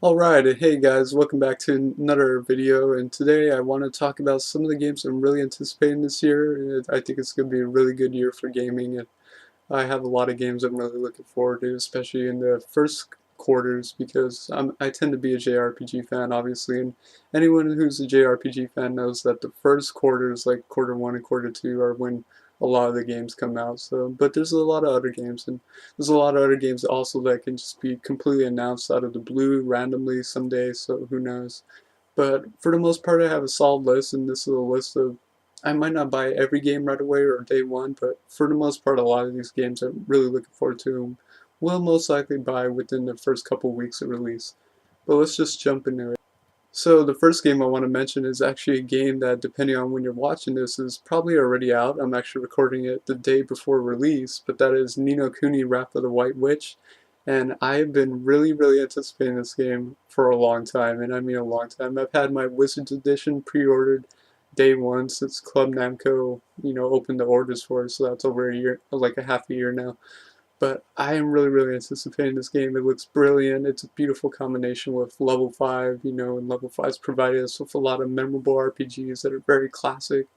Alright, and hey guys, welcome back to another video, and today I want to talk about some of the games I'm really anticipating this year. I think it's going to be a really good year for gaming, and I have a lot of games I'm really looking forward to, especially in the first quarters, because I tend to be a JRPG fan, obviously, and anyone who's a JRPG fan knows that the first quarters, like quarter one and quarter two, are when a lot of the games come out. So, but there's a lot of other games, and there's a lot of other games also that can just be completely announced out of the blue randomly someday, so who knows. But for the most part, I have a solid list, and this is a list of, I might not buy every game right away or day one, but for the most part, a lot of these games I'm really looking forward to and will most likely buy within the first couple weeks of release. But let's just jump into it. So the first game I want to mention is actually a game that, depending on when you're watching this, is probably already out. I'm actually recording it the day before release, but that is Ni no Kuni Wrath of the White Witch. And I've been really anticipating this game for a long time, and I mean a long time. I've had my Wizards Edition pre-ordered day one since Club Namco, opened the orders for it, so that's over a year, like a half a year now. But I am really anticipating this game. It looks brilliant. It's a beautiful combination with Level 5, and Level 5's provided us with a lot of memorable RPGs that are very classic.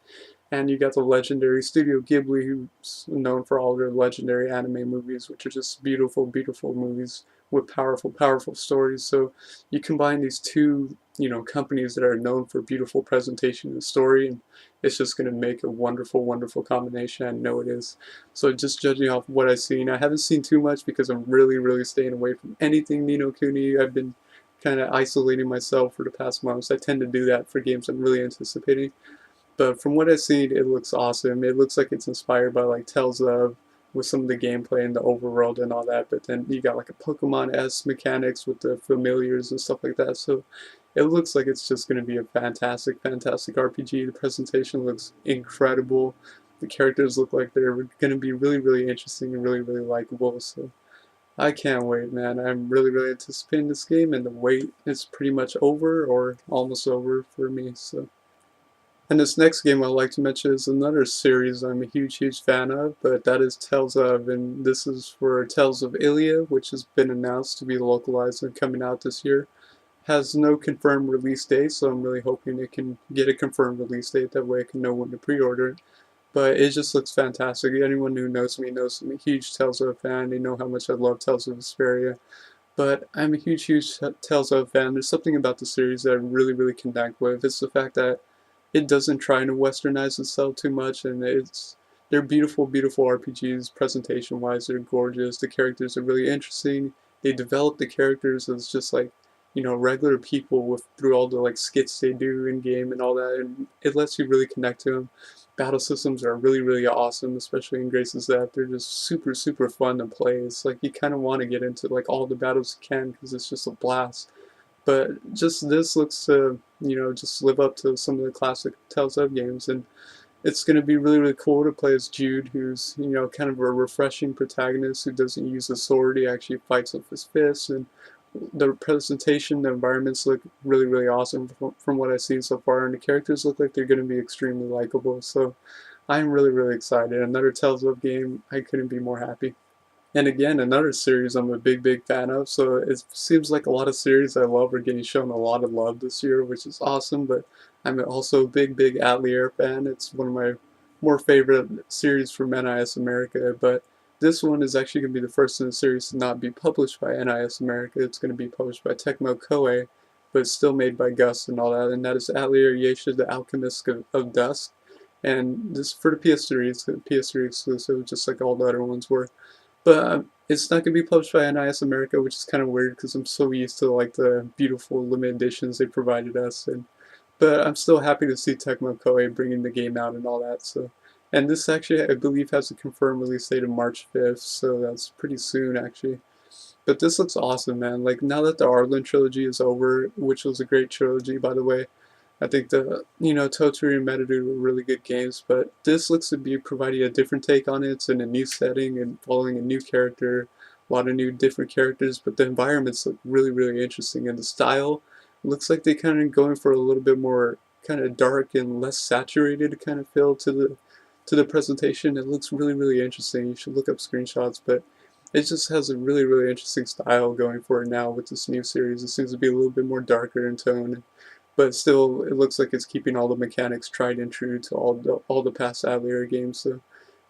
And you got the legendary Studio Ghibli, who's known for all their legendary anime movies, which are just beautiful movies with powerful stories. So you combine these two, companies that are known for beautiful presentation and story, and it's just going to make a wonderful combination. I know it is. So just judging off what I've seen, I haven't seen too much because I'm really staying away from anything Ni no Kuni. I've been kind of isolating myself for the past months. I tend to do that for games I'm really anticipating. But from what I've seen, it looks awesome. It looks like it's inspired by like Tales of, with some of the gameplay and the overworld and all that. But then you got like a Pokemon-esque mechanics with the familiars and stuff like that. So it looks like it's just going to be a fantastic RPG. The presentation looks incredible. The characters look like they're going to be really interesting and really likable. So I can't wait, man. I'm really anticipating this game, and the wait is pretty much over or almost over for me. So. And this next game I'd like to mention is another series I'm a huge fan of, but that is Tales of, and this is for Tales of Xillia, which has been announced to be localized and coming out this year. Has no confirmed release date, so I'm really hoping it can get a confirmed release date, that way I can know when to pre-order it. But it just looks fantastic. Anyone who knows me knows I'm a huge Tales of fan. They know how much I love Tales of Vesperia. But I'm a huge Tales of fan. There's something about the series that I really connect with. It's the fact that it doesn't try to westernize itself too much, and they're beautiful RPGs. Presentation wise, they're gorgeous. The characters are really interesting. They develop the characters as just like, regular people with through all the like skits they do in game and all that, and it lets you really connect to them. Battle systems are really awesome, especially in Grace's that they're just super fun to play. It's like you kind of want to get into like all the battles you can because it's just a blast. But just this looks to, just live up to some of the classic Tales of games, and it's going to be really cool to play as Jude, who's, kind of a refreshing protagonist who doesn't use a sword. He actually fights with his fists, and the presentation, the environments look really awesome from what I've seen so far, and the characters look like they're going to be extremely likable. So I'm really excited. Another Tales of game, I couldn't be more happy. And again, another series I'm a big fan of, so it seems like a lot of series I love are getting shown a lot of love this year, which is awesome, but I'm also a big Atelier fan. It's one of my more favorite series from NIS America, but this one is actually going to be the first in the series to not be published by NIS America. It's going to be published by Tecmo Koei, but it's still made by Gus and all that, and that is Atelier Ayesha, the Alchemist of Dusk. And this for the PS3, it's a PS3 exclusive, just like all the other ones were. But it's not going to be published by NIS America, which is kind of weird because I'm so used to like the beautiful limited editions they provided us. But I'm still happy to see Tecmo Koei bringing the game out and all that. So, and this actually, I believe, has a confirmed release date of March 5th, so that's pretty soon actually. But this looks awesome, man. Like now that the Arlen trilogy is over, which was a great trilogy, by the way, I think the, Toturi and Metadu were really good games, but this looks to be providing a different take on it. It's in a new setting and following a new character, a lot of new different characters, but the environments look really interesting, and the style looks like they kind of going for a little bit more kind of dark and less saturated kind of feel to the presentation. It looks really interesting. You should look up screenshots, but it just has a really, really interesting style going for it now with this new series. It seems to be a little bit more darker in tone, but still, it looks like it's keeping all the mechanics tried and true to all the past Atelier games. So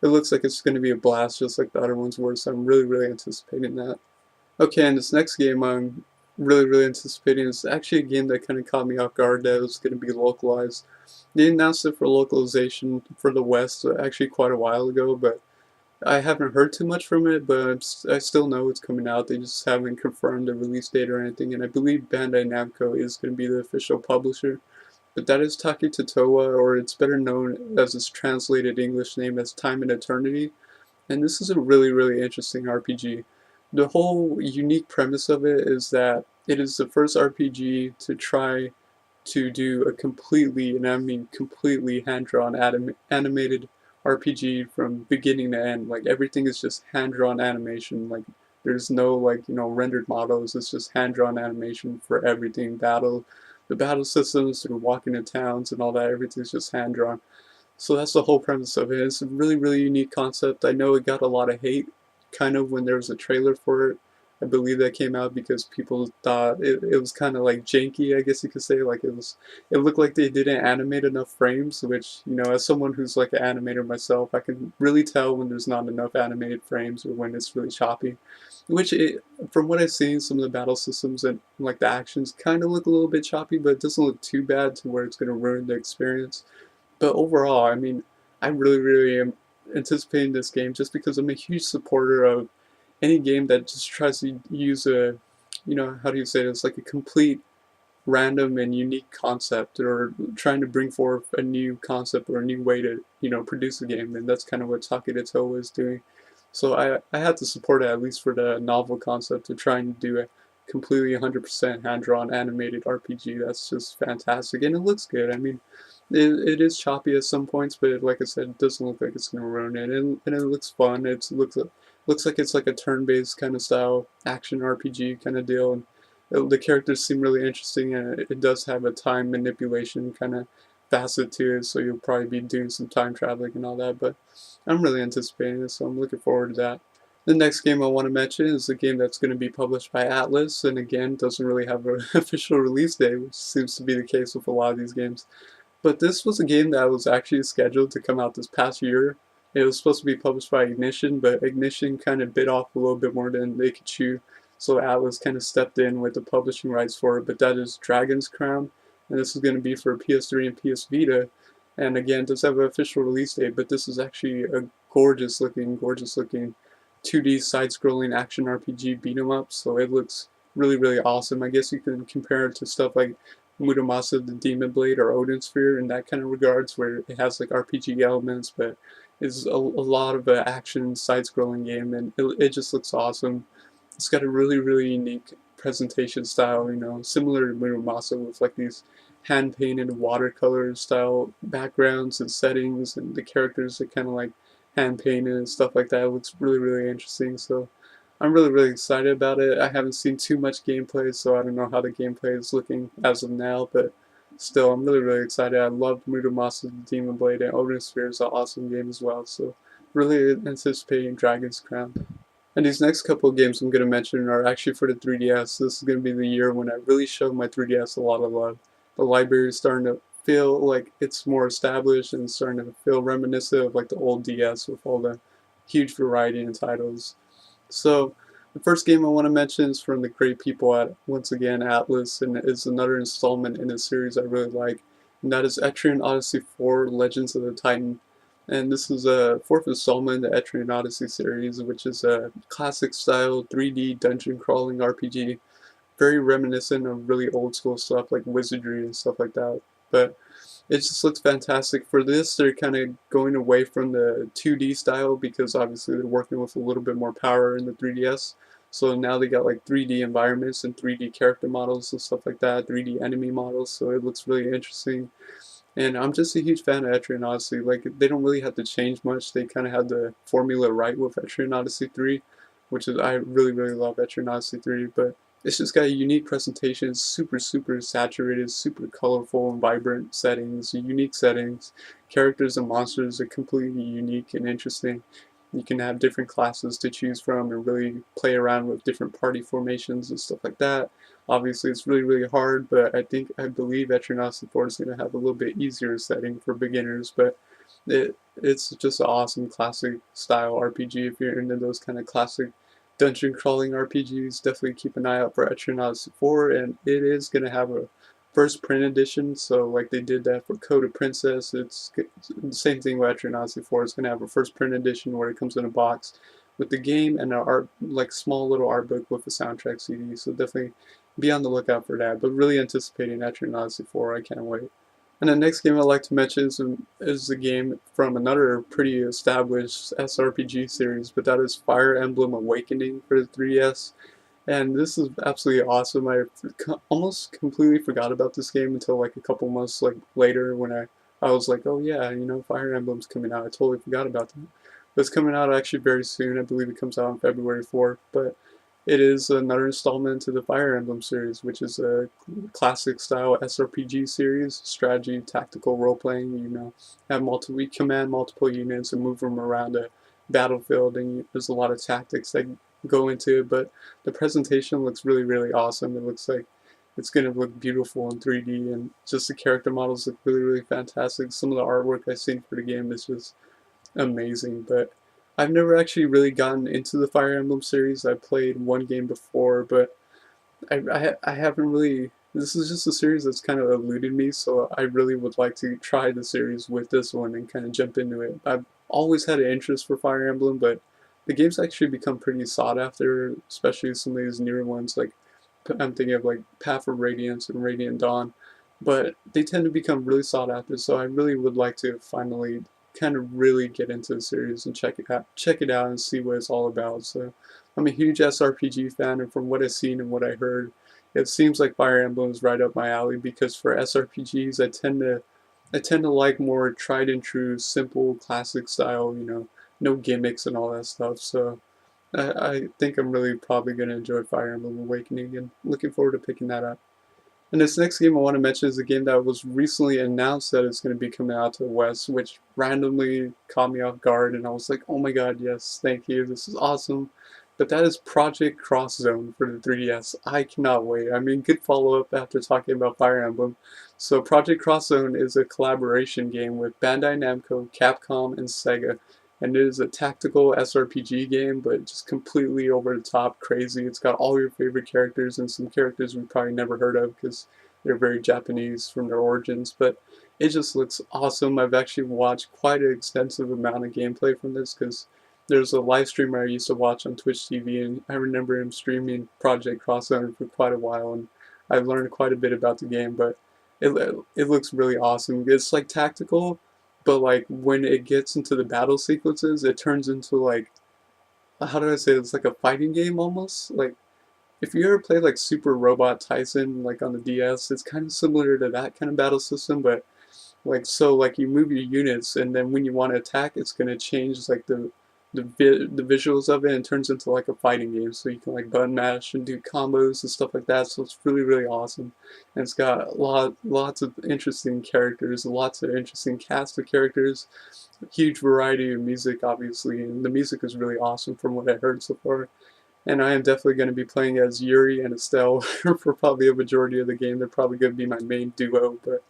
it looks like it's going to be a blast, just like the other ones were. So I'm really, really anticipating that. Okay, and this next game I'm really, really anticipating is actually a game that kind of caught me off guard that it was going to be localized. They announced it for localization for the West actually quite a while ago, but I haven't heard too much from it, but I still know it's coming out. They just haven't confirmed the release date or anything, and I believe Bandai Namco is going to be the official publisher. But that is Taki Totowa, or it's better known as its translated English name as Time and Eternity. And this is a really, really interesting RPG. The whole unique premise of it is that it is the first RPG to try to do a completely, and I mean completely, hand-drawn animated RPG from beginning to end. Like everything is just hand-drawn animation. Like there's no like rendered models. It's just hand-drawn animation for everything. The battle systems, through walking in towns and all that. Everything's just hand-drawn. So that's the whole premise of it. It's a really, really unique concept. I know it got a lot of hate, kind of, when there was a trailer for it. I believe that came out because people thought it was kind of like janky, I guess you could say. Like it looked like they didn't animate enough frames, which, as someone who's like an animator myself, I can really tell when there's not enough animated frames or when it's really choppy. From what I've seen, some of the battle systems and like the actions kind of look a little bit choppy, but it doesn't look too bad to where it's going to ruin the experience. But overall, I mean, I really, really am anticipating this game just because I'm a huge supporter of any game that just tries to use how do you say this, like a complete random and unique concept, or trying to bring forth a new concept or a new way to, produce a game. And that's kind of what Takedo Toa is doing. So I had to support it, at least for the novel concept of trying to do a completely 100% hand-drawn animated RPG. That's just fantastic. And it looks good. I mean, it is choppy at some points, but like I said, it doesn't look like it's going to ruin it. And it looks fun. Looks like it's like a turn-based kind of style action RPG kind of deal. And the characters seem really interesting, and it does have a time manipulation kind of facet to it, so you'll probably be doing some time traveling and all that, but I'm really anticipating this, so I'm looking forward to that. The next game I want to mention is a game that's going to be published by Atlas, and again, doesn't really have an official release date, which seems to be the case with a lot of these games. But this was a game that was actually scheduled to come out this past year. It was supposed to be published by Ignition, but Ignition kind of bit off a little bit more than they could chew. So Atlas kind of stepped in with the publishing rights for it, but that is Dragon's Crown, and this is going to be for PS3 and PS Vita. And again, it does have an official release date, but this is actually a gorgeous looking 2D side-scrolling action RPG beat 'em up. So it looks really, really awesome. I guess you can compare it to stuff like Muramasa the Demon Blade or Odin Sphere in that kind of regards, where it has like RPG elements, but it's a lot of an action side-scrolling game, and it just looks awesome. It's got a really, really unique presentation style, similar to Muramasa, with like these hand-painted watercolor style backgrounds and settings, and the characters are kind of like hand-painted and stuff like that. It looks really, really interesting, so I'm really, really excited about it. I haven't seen too much gameplay, so I don't know how the gameplay is looking as of now, but still, I'm really, really excited. I loved Muramasa the Demon Blade, and Odin Sphere is an awesome game as well, so really anticipating Dragon's Crown. And these next couple of games I'm going to mention are actually for the 3DS. This is going to be the year when I really show my 3DS a lot of love. The library is starting to feel like it's more established and starting to feel reminiscent of like the old DS with all the huge variety in titles. So the first game I want to mention is from the great people at, once again, Atlas, and is another installment in a series I really like, and that is Etrian Odyssey IV: Legends of the Titan. And this is a fourth installment in the Etrian Odyssey series, which is a classic style 3D dungeon crawling RPG, very reminiscent of really old school stuff like Wizardry and stuff like that. But it just looks fantastic. For this, they're kind of going away from the 2D style because obviously they're working with a little bit more power in the 3DS. So now they got like 3D environments and 3D character models and stuff like that, 3D enemy models, so it looks really interesting. And I'm just a huge fan of Etrian Odyssey. Like, they don't really have to change much. They kind of had the formula right with Etrian Odyssey 3, which is, I really, really love Etrian Odyssey 3, but it's just got a unique presentation, super, super saturated, super colorful and vibrant settings, unique settings. Characters and monsters are completely unique and interesting. you can have different classes to choose from and really play around with different party formations and stuff like that. Obviously, it's really hard, but I believe Etrian Odyssey IV is going to have a little bit easier setting for beginners, but it's just an awesome classic style RPG. If you're into those kind of classic dungeon crawling RPGs, definitely keep an eye out for Etrian Odyssey IV, and it is going to have a first print edition, so like they did that for Code of Princess, it's the same thing with Etrian Odyssey IV. It's going to have a first print edition where it comes in a box with the game and an art, like small little art book with a soundtrack CD, so definitely be on the lookout for that. But really anticipating Etrian Odyssey IV, I can't wait. And the next game I'd like to mention is a game from another pretty established SRPG series, but that is Fire Emblem Awakening for the 3DS. And this is absolutely awesome. I almost completely forgot about this game until like a couple months later when I was like, oh yeah, you know, Fire Emblem's coming out. I totally forgot about that. But it's coming out actually very soon. I believe it comes out on February 4th. But it is another installment to the Fire Emblem series, which is a classic style SRPG series, strategy, tactical role playing. You know, you command multiple units and move them around a battlefield, and there's a lot of tactics that go into it. But the presentation looks really awesome. It looks like it's going to look beautiful in 3D, and just the character models look really fantastic. Some of the artwork I've seen for the game is just amazing, but I've never actually really gotten into the Fire Emblem series. I played one game before, but I haven't really. This is just a series that's kind of eluded me, so I really would like to try the series with this one and kind of jump into it. I've always had an interest for Fire Emblem, but the game's actually become pretty sought after, especially some of these newer ones. Like I'm thinking of like Path of Radiance and Radiant Dawn, but they tend to become really sought after. So I really would like to finally kind of really get into the series and check it out and see what it's all about. So I'm a huge SRPG fan, and from what I've seen and what I heard, it seems like Fire Emblem is right up my alley, because for SRPGs I tend to like more tried and true, simple, classic style, you know, no gimmicks and all that stuff. So I think I'm really probably going to enjoy Fire Emblem Awakening, and looking forward to picking that up. And this next game I want to mention is a game that was recently announced that it's going to be coming out to the West, which randomly caught me off guard, and I was like, oh my god, yes, thank you, this is awesome. But that is Project Cross Zone for the 3DS. I cannot wait. I mean, good follow-up after talking about Fire Emblem. So Project Cross Zone is a collaboration game with Bandai Namco, Capcom, and Sega. And it is a tactical SRPG game, but just completely over the top crazy. It's got all your favorite characters and some characters we've probably never heard of because they're very Japanese from their origins. But it just looks awesome. I've actually watched quite an extensive amount of gameplay from this because there's a live streamer I used to watch on Twitch TV, and I remember him streaming Project Cross Zone for quite a while, and I've learned quite a bit about the game. But it looks really awesome. It's like tactical, but like when it gets into the battle sequences, it turns into like, how do I say it? It's like a fighting game almost. Like if you ever played like Super Robot Tyson like on the DS, it's kind of similar to that kind of battle system, but like so like you move your units, and then when you want to attack, it's gonna change like the visuals of it, and turns into like a fighting game. So you can like button mash and do combos and stuff like that. So it's really awesome, and it's got lots of interesting characters, lots of interesting cast of characters, huge variety of music, obviously, and the music is really awesome from what I heard so far. And I am definitely going to be playing as Yuri and Estelle for probably a majority of the game. They're probably going to be my main duo, but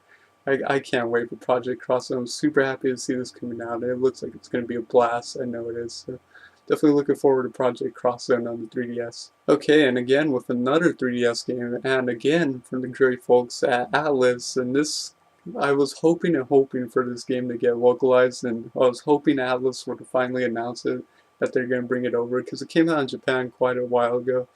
I can't wait for Project Cross. I'm super happy to see this coming out, and it looks like it's going to be a blast. I know it is. So definitely looking forward to Project Cross Zone on the 3DS. Okay, and again with another 3DS game, and again from the great folks at Atlas. And this, I was hoping and hoping for this game to get localized, and I was hoping Atlas would finally announce it, that they're going to bring it over, because it came out in Japan quite a while ago,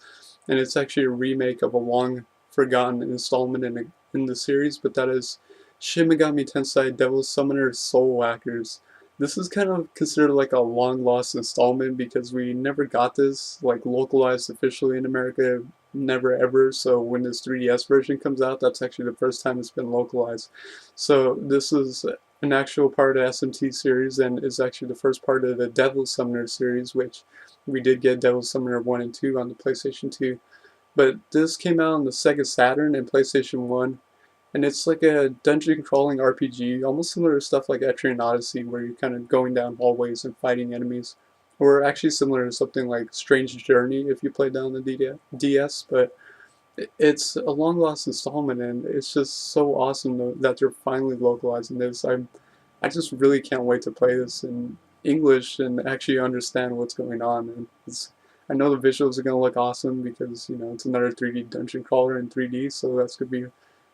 and it's actually a remake of a long forgotten installment in the series, but that is Shin Megami Tensei Devil Summoner Soul Hackers. This is kind of considered like a long lost installment because we never got this like localized officially in America, never ever. So when this 3DS version comes out, that's actually the first time it's been localized. So this is an actual part of SMT series, and is actually the first part of the Devil Summoner series, which we did get Devil Summoner 1 and 2 on the PlayStation 2. But this came out on the Sega Saturn and PlayStation 1, and it's like a dungeon crawling RPG, almost similar to stuff like Etrian Odyssey, where you're kind of going down hallways and fighting enemies. or actually similar to something like Strange Journey if you played that on the DS, but it's a long lost installment, and it's just so awesome that they're finally localizing this. I just really can't wait to play this in English and actually understand what's going on. And I know the visuals are gonna look awesome because it's another 3D dungeon crawler in 3D, so that's gonna be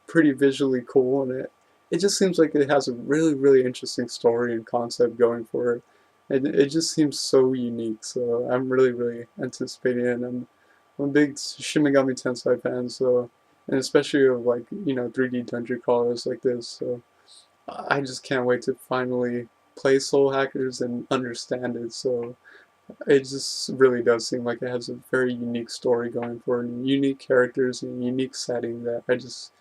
pretty visually cool. And it just seems like it has a really interesting story and concept going for it, and it just seems so unique. So I'm really anticipating it. And I'm a big Shin Megami Tensei fan, so and especially of like 3D dungeon crawlers like this. So I just can't wait to finally play Soul Hackers and understand it. So it just really does seem like it has a very unique story going for it, and unique characters and unique setting that I just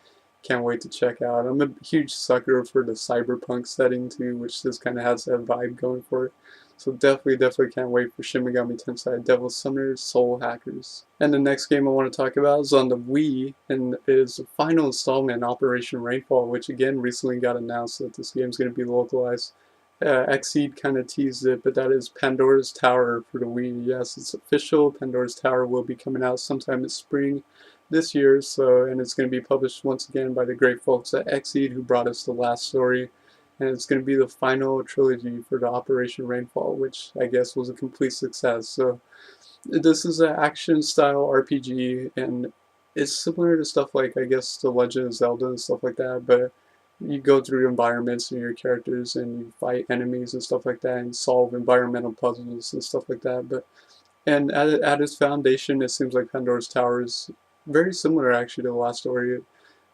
can't wait to check out. I'm a huge sucker for the cyberpunk setting too, which this kind of has that vibe going for it. So definitely can't wait for Shin Megami Tensei Devil Summoners Soul Hackers. And the next game I want to talk about is on the Wii, and is the final installment in Operation Rainfall, which again recently got announced that this game is going to be localized. Xseed kind of teased it, but that is Pandora's Tower for the Wii. Yes, it's official. Pandora's Tower will be coming out sometime in spring this year, and it's going to be published once again by the great folks at Xseed who brought us the last story, and it's going to be the final trilogy for the Operation Rainfall, which I guess was a complete success. So this is an action style RPG, and it's similar to stuff like, I guess, The Legend of Zelda and stuff like that, but you go through environments and your characters and you fight enemies and stuff like that and solve environmental puzzles and stuff like that. And at its foundation, it seems like Pandora's Tower is very similar actually to the last story.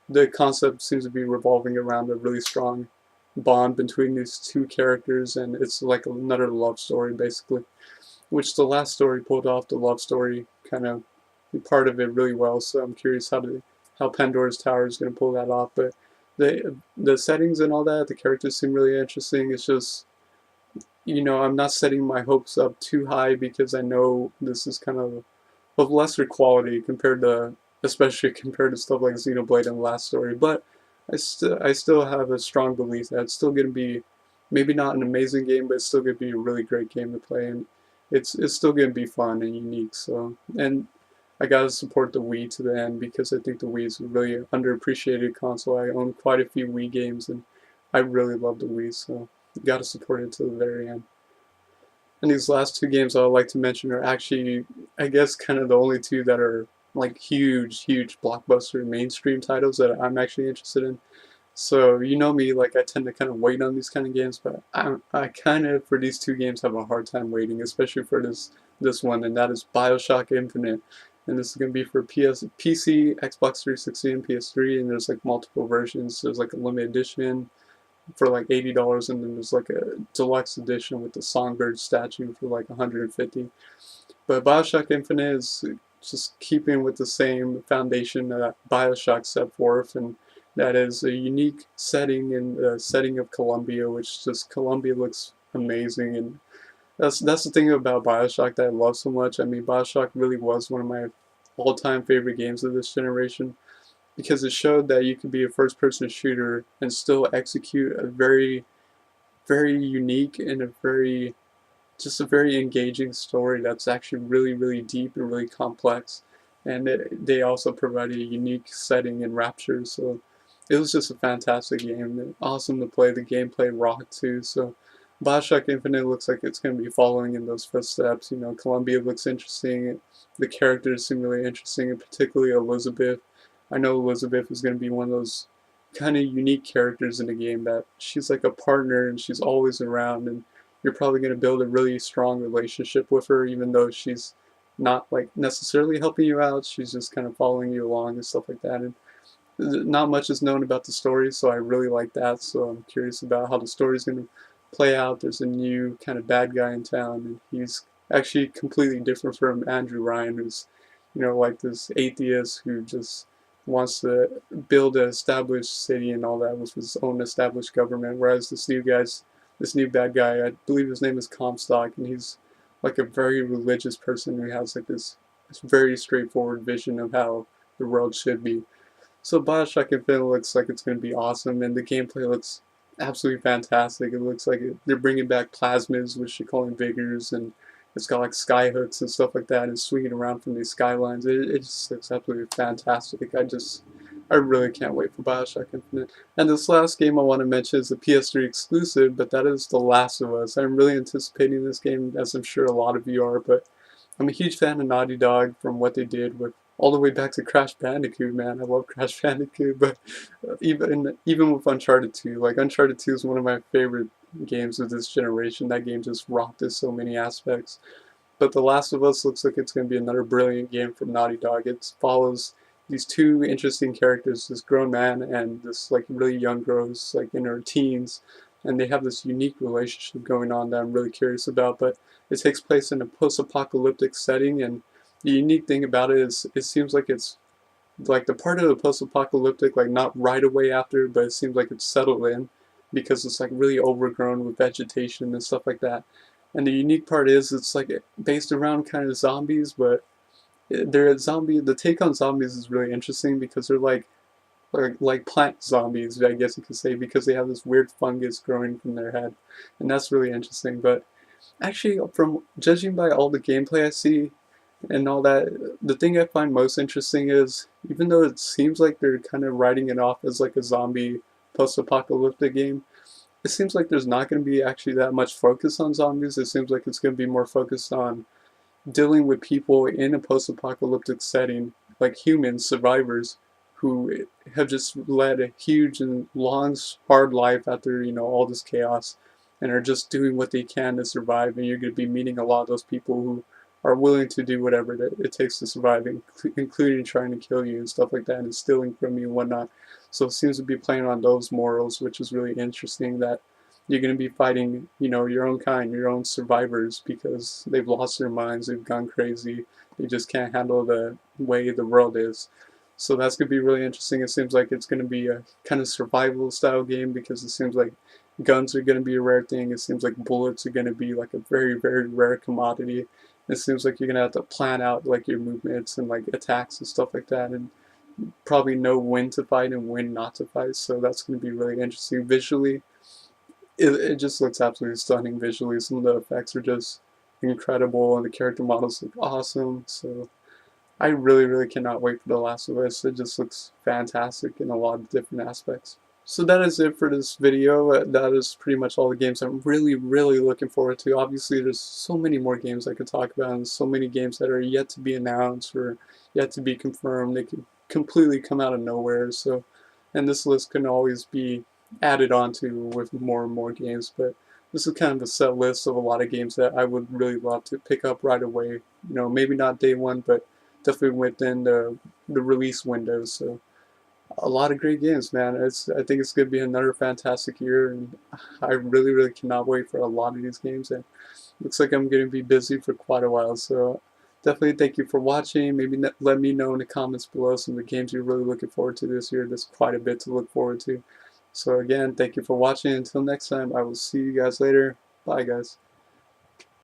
The concept seems to be revolving around a really strong bond between these two characters, and it's like another love story basically, which the last story pulled off the love story kind of part of it really well. So I'm curious how Pandora's Tower is going to pull that off. But the settings and all that, the characters seem really interesting. It's just I'm not setting my hopes up too high because I know this is kind of lesser quality compared to, especially compared to stuff like Xenoblade and Last Story. But I still have a strong belief that it's still going to be maybe not an amazing game, but it's still going to be a really great game to play, and it's still going to be fun and unique. So, and I gotta support the Wii to the end because I think the Wii is a really underappreciated console. I own quite a few Wii games, and I really love the Wii, so gotta support it to the very end. And these last two games I would like to mention are actually, I guess, kind of the only two that are like huge blockbuster mainstream titles that I'm actually interested in. So you know me, like I tend to kind of wait on these kind of games, but I kind of for these two games have a hard time waiting, especially for this one, and that is Bioshock Infinite. And this is going to be for PC, Xbox 360, and PS3, and there's like multiple versions. There's like a limited edition for like $80, and then there's like a deluxe edition with the Songbird statue for like 150. But Bioshock Infinite is just keeping with the same foundation that Bioshock set forth, and that is a unique setting in the setting of Columbia, which just Columbia looks amazing, and that's the thing about Bioshock that I love so much. I mean, Bioshock really was one of my all-time favorite games of this generation because it showed that you could be a first-person shooter and still execute a very unique and a very engaging story that's actually really deep and really complex. And they also provided a unique setting in Rapture, so it was just a fantastic game. Awesome to play. The gameplay rocked too. So Bioshock Infinite looks like it's going to be following in those footsteps. Columbia looks interesting. The characters seem really interesting, and particularly Elizabeth. I know Elizabeth is going to be one of those kind of unique characters in the game that she's like a partner and she's always around, and you're probably going to build a really strong relationship with her, even though she's not like necessarily helping you out. She's just kind of following you along and stuff like that. And not much is known about the story, so I really like that. So I'm curious about how the story is going to play out. There's a new kind of bad guy in town, and he's actually completely different from Andrew Ryan, who's like this atheist who just wants to build an established city and all that with his own established government. Whereas this new bad guy, I believe his name is Comstock, and he's like a very religious person who has like this very straightforward vision of how the world should be. So Bioshock Infinite looks like it's going to be awesome, and the gameplay looks absolutely fantastic. It looks like they're bringing back plasmids, which you call them vigors, and it's got like sky hooks and stuff like that, and swinging around from these skylines. It just looks absolutely fantastic. I really can't wait for Bioshock Infinite. And this last game I want to mention is a PS3 exclusive, but that is The Last of Us. I'm really anticipating this game, as I'm sure a lot of you are, but I'm a huge fan of Naughty Dog from what they did with all the way back to Crash Bandicoot, man. I love Crash Bandicoot, but even with Uncharted 2, like Uncharted 2 is one of my favorite games of this generation. That game just rocked in so many aspects. But The Last of Us looks like it's going to be another brilliant game from Naughty Dog. It follows these two interesting characters, this grown man and this like really young girl who's like in her teens, and they have this unique relationship going on that I'm really curious about. But it takes place in a post-apocalyptic setting, and the unique thing about it is it seems like it's like the part of the post-apocalyptic, like not right away after, but it seems like it's settled in because it's like really overgrown with vegetation and stuff like that. And the unique part is it's like based around kind of zombies, but they're a zombie. The take on zombies is really interesting because they're like plant zombies, I guess you could say, because they have this weird fungus growing from their head, and that's really interesting. But actually, from judging by all the gameplay I see and all that, the thing I find most interesting is even though it seems like they're kind of writing it off as like a zombie post-apocalyptic game, it seems like there's not going to be actually that much focus on zombies. It seems like it's going to be more focused on dealing with people in a post-apocalyptic setting, like humans, survivors, who have just led a huge and long, hard life after, all this chaos, and are just doing what they can to survive. And you're going to be meeting a lot of those people who are willing to do whatever it takes to survive, including trying to kill you and stuff like that, and stealing from you and whatnot. So it seems to be playing on those morals, which is really interesting, that you're going to be fighting, your own kind, your own survivors, because they've lost their minds, they've gone crazy, they just can't handle the way the world is. So that's going to be really interesting. It seems like it's going to be a kind of survival style game because it seems like guns are going to be a rare thing. It seems like bullets are going to be like a very, very rare commodity. It seems like you're going to have to plan out like your movements and like attacks and stuff like that, and probably know when to fight and when not to fight. So that's going to be really interesting visually. It just looks absolutely stunning visually. Some of the effects are just incredible, and the character models look awesome. So I really, really cannot wait for The Last of Us. It just looks fantastic in a lot of different aspects. So that is it for this video. That is pretty much all the games I'm really, really looking forward to. Obviously, there's so many more games I could talk about, and so many games that are yet to be announced or yet to be confirmed. They could completely come out of nowhere. So, and this list can always be added onto with more and more games. But this is kind of a set list of a lot of games that I would really love to pick up right away. Maybe not day one, but definitely within the release window. So a lot of great games, man. I think it's going to be another fantastic year, and I really, really cannot wait for a lot of these games. And looks like I'm going to be busy for quite a while. So definitely thank you for watching. Maybe let me know in the comments below some of the games you're really looking forward to this year. There's quite a bit to look forward to. So again, thank you for watching. Until next time, I will see you guys later. Bye, guys.